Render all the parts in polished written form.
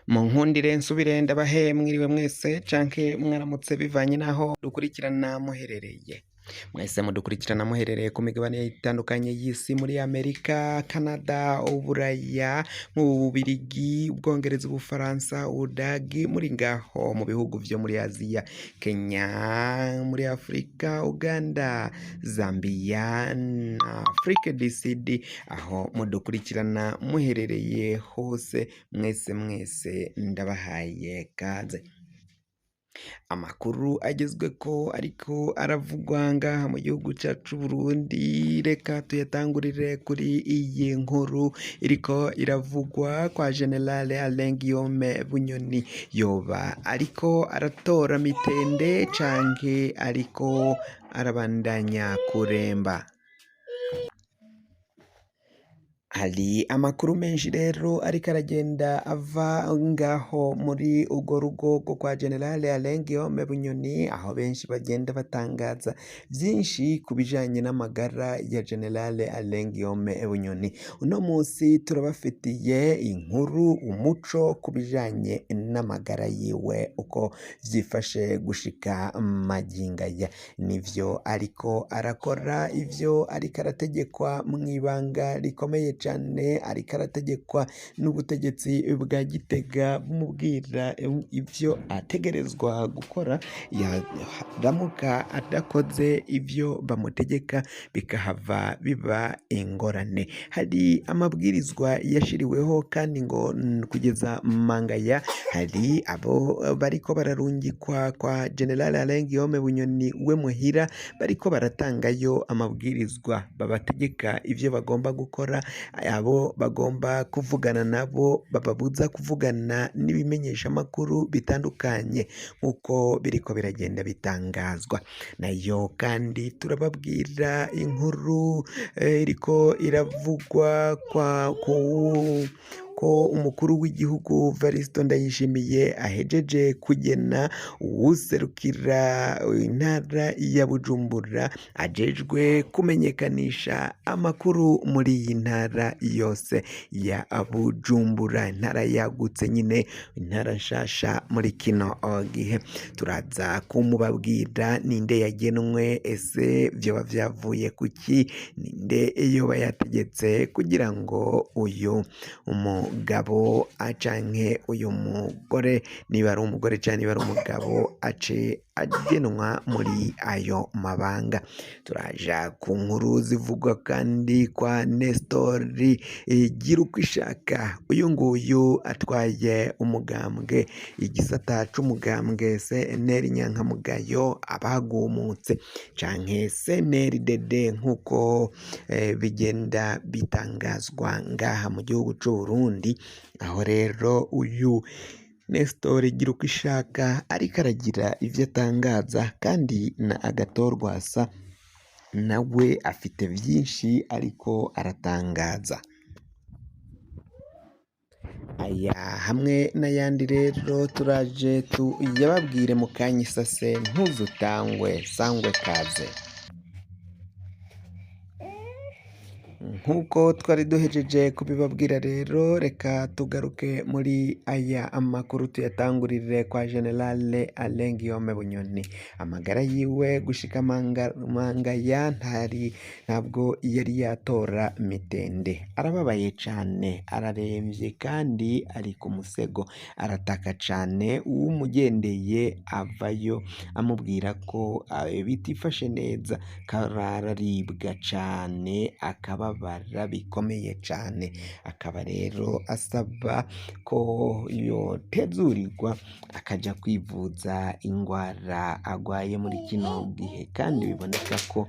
Munkundire nsubire ndabahe mwiriwe mwese canke mwaramutse bivanye naho dukurikirana muherereye. Mwese mudukurikirana muherereye ku migabane itandukanye y'isi muri Amerika, Canada, Uburaya, mu Bubirigi, Ubwongereza, Ubufaransa, Ubudagi, muri ngaho mu bihugu vyo muri Aziya, Kenya, muri Afrika, Uganda, Zambia na Afrique du Sud, aho mudukurikirana muherereye hose mwese ndabahaye kaze. Amakuru agezweko ariko aravugwa ngaha mu gihugu cyacu Burundi, reka tuyatangurire kuri iyi nkuru iriko iravugwa kwa General Alain Guillaume Bunyoni. Yoba ariko aratora mitende canke ariko arabandanya kuremba? Hari amakuru menshi rero ariko aragenda ava ngaho muri urwo rugo rwo kwa General Alain Guillaume Bunyoni, aho benshi bagenda batangaza byinshi ku bijanye n'amagara ya General Alain Guillaume Bunyoni. Uno munsi turabafitiye inkuru umuco ku bijanye n'amagara yiwe uko vyifashe gushika magingaya. Nivyo ariko arakora, ivyo ariko arategekwa mw'ibanga rikomeye cyane, ariko arategekwa n'ubutegetsi bwa Gitega bumubwira ivyo ategerezwa gukora, yaramuka adakoze ivyo bamutegeka bikahava biba ingorane. Hari amabwirizwa yashiriweho kandi ngo kugeza mangaya hari abo bariko bararungikwa kwa General Alain Guillaume Bunyoni we muhira, bariko baratangayo amabwirizwa babategeka ivyo bagomba gukora, abo bagomba kuvugana nabo bababuza kuvugana n'ibimenyesha makuru bitandukanye nk'uko biriko biragenda bitangazwa. Nayo kandi turababwira inkuru iriko iravugwa ko umukuru w'igihugu Varisto Ndayishimiye ahejeje kugena uwuserukira intara ya Bujumbura ajejwe kumenyekanisha amakuru muri iyi ntara yose ya Bujumbura, intara yagutse nyine, intara nshasha muri kino gihe. Turaza kumubabwira ninde yagenwe, ese vyoba vyavuye kuki, ninde yoba yategetse kugira ngo uyu umugabo canke uyu mugore, niba ari umugore canke niba ari umugabo, ace agenwa muri ayo mabanga. Turaja ku nkuru zivugwa kandi kwa Nestori Girukwishaka. Uyu nguyu atwaye umugambwe, igisata c'umugambwe CNL Nyankamugayo abagumutse canke CNDD nk'uko bigenda bitangazwa ngaha mu gihugu c'u Burundi. Aho rero uyu Nestor Girukwishaka ariko aragira ivyo atangaza, kandi na Agathon Rwasa nawe afite vyinshi ariko aratangaza. Aya hamwe n'ayandi rero turaje tuyababwire mu kanya isase, ntuzutangwe sangwe kaze. Nk'uko twari duhejeje kubibabwira rero, reka tugaruke muri aya amakuru tuyatangurire kwa General Alain Guillaume Bunyoni. Amagara yiwe gushika mangaya ntabwo yari yatora mitende, arababaye cane, araremvye kandi ari ku musego, arataka cane. Uwumugendeye avayo amubwira ko bitifashe neza, karararibwa cane, akababara bikomeye cane. Akaba rero asaba ko yotezurirwa akaja kwivuza ingwara agwaye muri kino gihe, kandi biboneka ko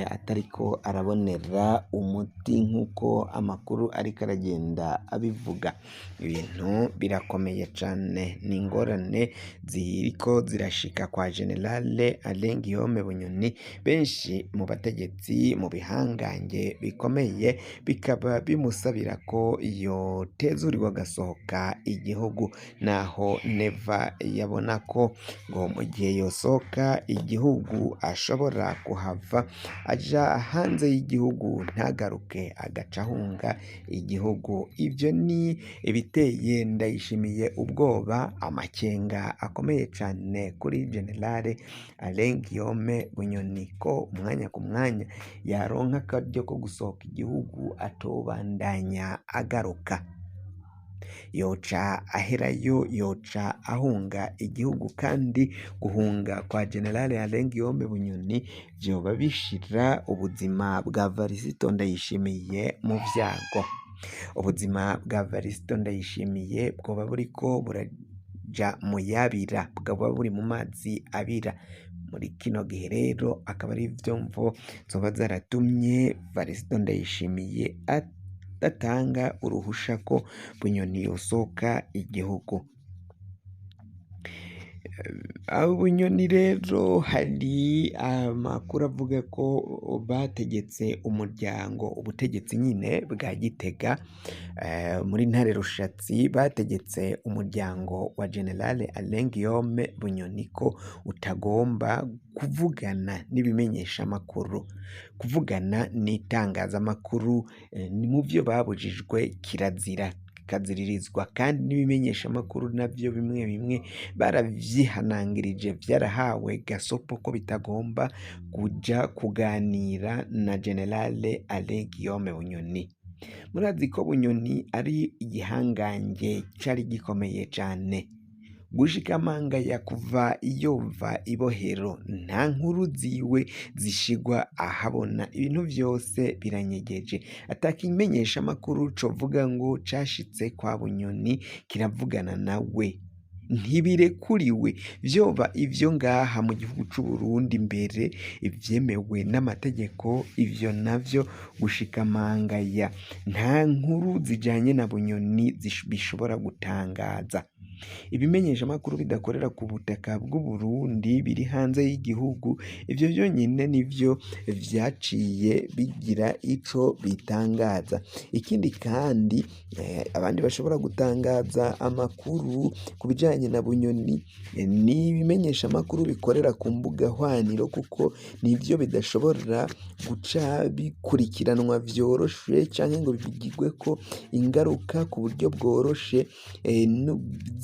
atariko arabonera umuti nk'uko amakuru ariko aragenda abivuga. Ibintu birakomeye cane, ni ingorane ziriko zirashika kwa General Alain Guillaume Bunyoni. Benshi mu bategetsi, mu bihangange bikomeye bikomeye bikaba bimusabira ko yotezurirwa agasohoka igihugu, naho Neva yabona ko ngo mu gihe yosohoka igihugu ashobora kuhava aja hanze y'igihugu ntagaruke agaca ahunga igihugu. Ivyo ni ibiteye Ndayishimiye ubwoba, amakenga akomeye cane kuri Generale Alain Guillaume Bunyoni ko umwanya ku mwanya yaronka akaryo ko gusohoka igihugu atobandanya agaruka, yoca aherayo, yoca ahunga igihugu. Kandi guhunga kwa Generale Alain Guillaume Bunyoni vyoba bishira ubuzima bwa Varisito Ndayishimiye mu vyago. Ubuzima bwa Varisito Ndayishimiye bwoba buriko buraja mu yabira, bwaba buri mu mazi abira. Muri kino gihe rero akaba ari vyo mvo zoba zaratumye Varisito Ndayishimiye adatanga uruhusha ko Bunyoni yosohoka igihugu. Bunyoni rero hari amakuru avuga ko bategetse umuryango, ubutegetsi nyine bwa Gitega muri Ntare Rushatsi, bategetse umuryango wa Generale Alain Guillaume Bunyoni ko utagomba kuvugana n'ibimenyesha makuru, kuvugana n'itangazamakuru ni mu vyo babujijwe, kirazira kaziririzwa. Kandi n'ibimenyesha makuru navyo bimwe bimwe baravyihanangirije, vyarahawe gasopo ko bitagomba kuja kuganira na Generale Alain Guillaume Bunyoni. Murazi ko Bunyoni ari igihangange cari gikomeye cane, gushikamangaya kuva yova ibohero nta nkuru ziwe zishigwa ahabona, ibintu vyose biranyegeje, atakimenyesha makuru covuga ngo cashitse kwa Bunyoni kiravugana nawe, ntibirekuriwe. Vyoba ivyo ngaha mu gihugu c'u Burundi mbere ivyemewe n'amategeko, ivyo navyo gushikamangaya nta nkuru zijanye na Bunyoni bishobora gutangaza. Ibimenyesha makuru bidakorera ku butaka bw'u Burundi biri hanze y'igihugu, ivyo vyonyine nivyo vyaciye bigira ico bitangaza. Ikindi kandi abandi bashobora gutangaza amakuru ku bijanye na Bunyoni ni ibimenyesha makuru bikorera ku mbuga hwaniro, kuko nivyo bidashobora guca bikurikiranwa vyoroshe canke ngo bigirweko ingaruka ku buryo bworoshe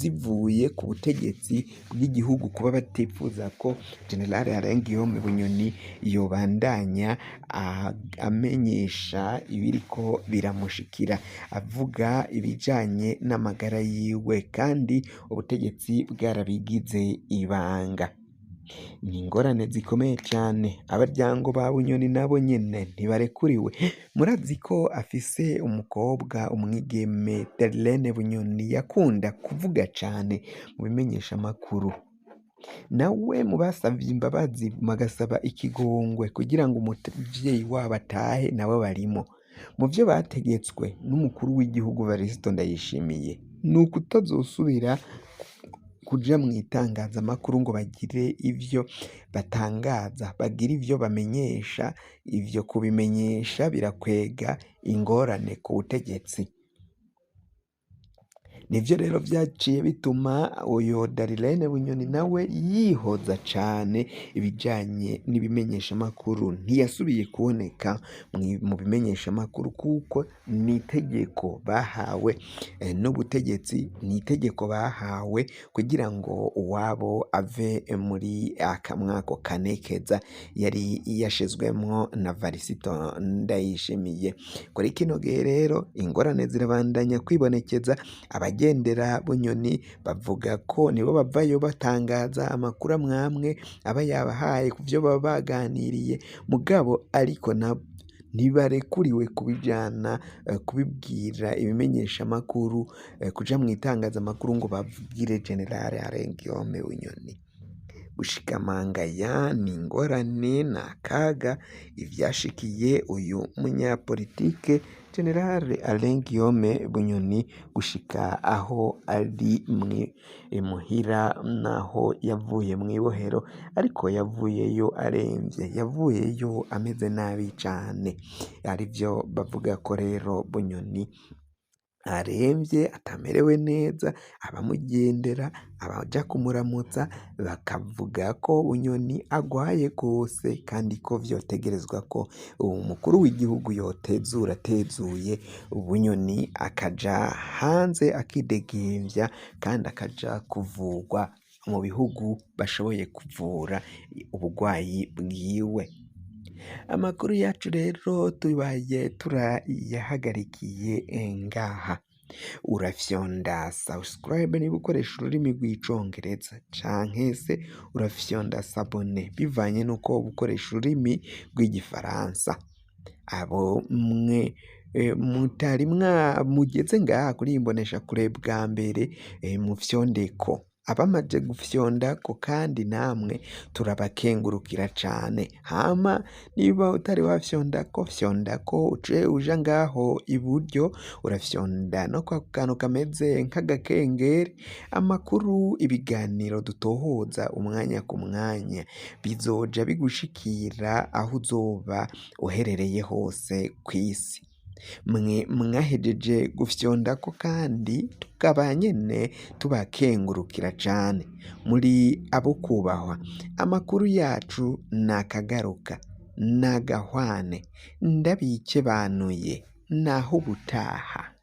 zivuye ku butegetsi bw'igihugu, kuba batifuza ko Generale Alain Guillaume Bunyoni yobandanya amenyesha ibiriko biramushikira, avuga ibijanye n'amagara yiwe, kandi ubutegetsi bwarabigize ibanga. Ni ingorane zikomeye cane. Abaryango ba Bunyoni nabo nyene ntibarekuriwe. Murazi ko afise umukobwa, umwigeme Darlene Bunyoni yakunda kuvuga cane mu bimenyesha makuru, nawe mu basavye imbabazi magasaba ikigongwe kugira ngo umuvyeyi wabo atahe nabo barimo. Mu vyo bategetswe n'umukuru w'igihugu Varisito Ndayishimiye ni ukutazosubira kuja mu itangazamakuru ngo bagire ivyo batangaza, bagire ivyo bamenyesha. Ivyo kubimenyesha birakwega ingorane ku butegetsi. Nivyo rero vyaciye bituma uyo Darlene Bunyoni nawe yihoza cane ibijanye n'ibimenyesha makuru, ntiyasubiye kuboneka mu bimenyesha makuru, kuko ni itegeko bahawe n'ubutegetsi, ni itegeko bahawe kugira ngo uwabo ave muri akamwako kanekeza yari yashizwemwo na Varisito Ndayishimiye. Kuri kino gihe rero ingorane zirabandanya kwibonekeza. Abagendera Bunyoni bavuga ko nibo bavayo batangaza amakuru amwamwe aba yabahaye ku vyo baba baganiriye, mugabo ariko ntibarekuriwe kubijana kubibwira ibimenyesha makuru, kuja mu itangazamakuru ngo babwire Generale Alain Guillaume Bunyoni. Gushikamangaya ni ingorane, ni akaga ivyashikiye uyu munyapolitike General Alain Guillaume Bunyoni gushika aho ari imuhira naho yavuye mw'ibohero, ariko yavuyeyo aremvye, yavuyeyo ameze nabi cane, arivyo bavuga ko rero Bunyoni aremvye atamerewe neza, abamugendera abaja kumuramutsa bakavuga ko Bunyoni agwaye gose, kandi ko vyotegerezwa ko umukuru w'igihugu yotezura atezuye Bunyoni akaja hanze akidegemvya, kandi akaja kuvugwa mu bihugu bashoboye kuvura ubugwayi bwiwe. Amakuru yacu rero tubaye turayahagarikiye ngaha. Urafyonda subscribe niba ukoresha ururimi rw'icongereza, canke se urafyonda sabone bivanye nuko ukoresha ururimi rw'igifaransa. Abo mwe mutari mugeze ngaha kuri imbonesha kure bwa mbere, mufyondeko. Abamaze gufyondako kandi namwe turabakengurukira cane. Hama niba utari wafyondako, fyondako uce uja ngaho iburyo urafyonda no kwa kantu kameze nk'agakengeri. Amakuru, ibiganiro dutohoza umwanya ku mwanya bizoja bigushikira aho uzoba uherereye hose kw'isi. Mwe mwahejeje gufyondako kandi tukaba nyene tubakengurukira cane, muri abo kubahwa. Amakuru yacu nakagaruka, nagahwane, ndabikebanuye, naho ubutaha.